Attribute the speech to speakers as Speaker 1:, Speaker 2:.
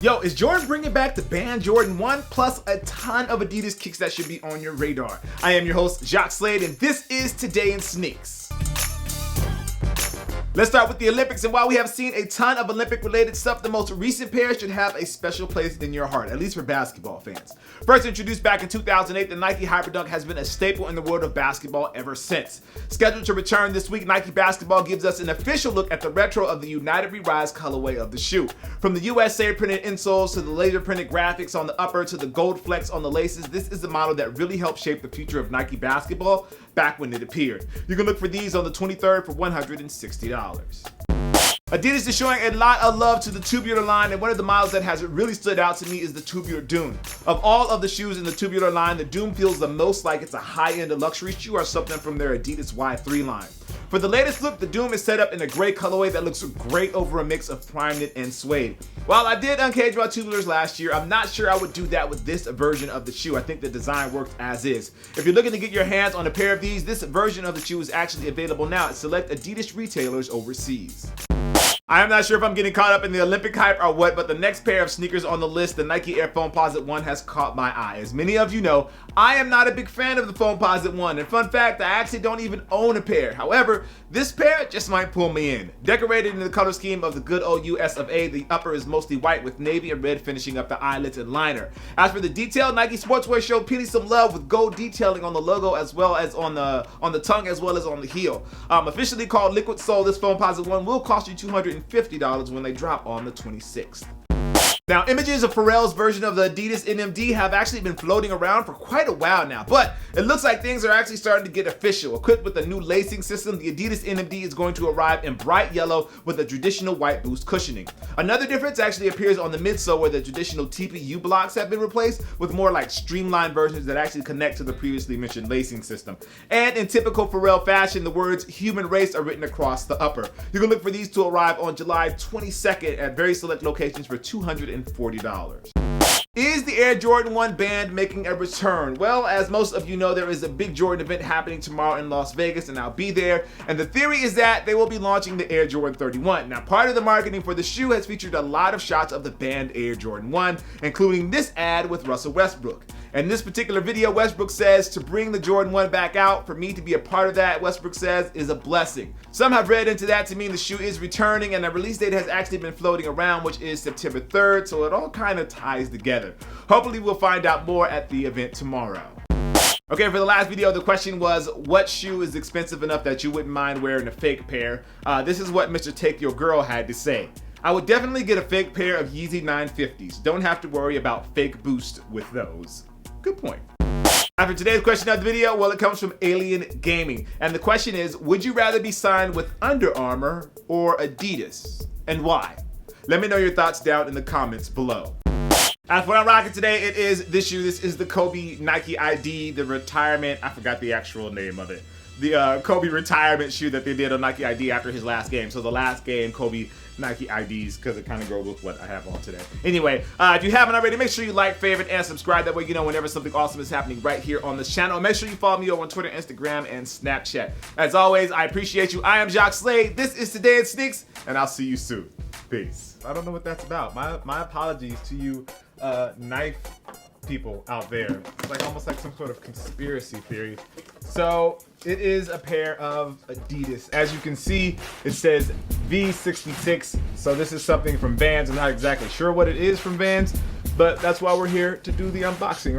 Speaker 1: Yo, is Jordan bringing back the Band Jordan 1 plus a ton of Adidas kicks that should be on your radar? I am your host, Jacques Slade, and this is Today in Sneaks. Let's start with the Olympics, and while we have seen a ton of Olympic-related stuff, the most recent pair should have a special place in your heart, at least for basketball fans. First introduced back in 2008, the Nike Hyperdunk has been a staple in the world of basketball ever since. Scheduled to return this week, Nike Basketball gives us an official look at the retro of the United We Rise colorway of the shoe. From the USA printed insoles to the laser printed graphics on the upper to the gold flecks on the laces, this is the model that really helped shape the future of Nike basketball back when it appeared. You can look for these on the 23rd for $160. Adidas is showing a lot of love to the Tubular line, and one of the models that has really stood out to me is the Tubular Dune. Of all of the shoes in the Tubular line, the Dune feels the most like it's a high-end luxury shoe or something from their Adidas Y3 line. For the latest look, the Doom is set up in a gray colorway that looks great over a mix of prime knit and suede. While I did uncage my Tubulars last year, I'm not sure I would do that with this version of the shoe. I think the design works as is. If you're looking to get your hands on a pair of these, this version of the shoe is actually available now at select Adidas retailers overseas. I am not sure if I'm getting caught up in the Olympic hype or what, but the next pair of sneakers on the list, the Nike Air Foamposite One, has caught my eye. As many of you know, I am not a big fan of the Foamposite One, and fun fact, I actually don't even own a pair. However, this pair just might pull me in. Decorated in the color scheme of the good old US of A, the upper is mostly white with navy and red finishing up the eyelets and liner. As for the detail, Nike Sportswear showed Penny some love with gold detailing on the logo as well as on the tongue as well as on the heel. Officially called Liquid Soul, this Foamposite One will cost you $250 when they drop on the 26th. Now, images of Pharrell's version of the Adidas NMD have actually been floating around for quite a while now, but it looks like things are actually starting to get official. Equipped with a new lacing system, the Adidas NMD is going to arrive in bright yellow with a traditional white boost cushioning. Another difference actually appears on the midsole, where the traditional TPU blocks have been replaced with more like streamlined versions that actually connect to the previously mentioned lacing system. And in typical Pharrell fashion, the words human race are written across the upper. You can look for these to arrive on July 22nd at very select locations for $240. Is the Air Jordan 1 band making a return? Well, as most of you know, there is a big Jordan event happening tomorrow in Las Vegas, and I'll be there. And the theory is that they will be launching the Air Jordan 31. Now, part of the marketing for the shoe has featured a lot of shots of the band Air Jordan 1, including this ad with Russell Westbrook. In this particular video, Westbrook says to bring the Jordan 1 back out, for me to be a part of that, Westbrook says, is a blessing. Some have read into that to mean the shoe is returning, and a release date has actually been floating around, which is September 3rd, so it all kind of ties together. Hopefully we'll find out more at the event tomorrow. Okay, for the last video, the question was, what shoe is expensive enough that you wouldn't mind wearing a fake pair? This is what Mr. Take Your Girl had to say. I would definitely get a fake pair of Yeezy 950s. Don't have to worry about fake boost with those. Good point. After today's question of the video, well, it comes from Alien Gaming. And the question is, would you rather be signed with Under Armour or Adidas? And why? Let me know your thoughts down in the comments below. As for what I'm rocking today, it is this shoe. This is the Kobe Nike ID, the retirement, I forgot the actual name of it. The Kobe retirement shoe that they did on Nike ID after his last game. So the last game, Kobe Nike IDs, because it kind of goes with what I have on today. Anyway, if you haven't already, make sure you like, favorite, and subscribe. That way you know whenever something awesome is happening right here on this channel. Make sure you follow me over on Twitter, Instagram, and Snapchat. As always, I appreciate you. I am Jacques Slade. This is Today in Sneaks, and I'll see you soon. Peace. I don't know what that's about. My apologies to you knife people out there. It's like almost like some sort of conspiracy theory. So it is a pair of Adidas. As you can see, it says V66. So this is something from Vans. I'm not exactly sure what it is from Vans, but that's why we're here to do the unboxing.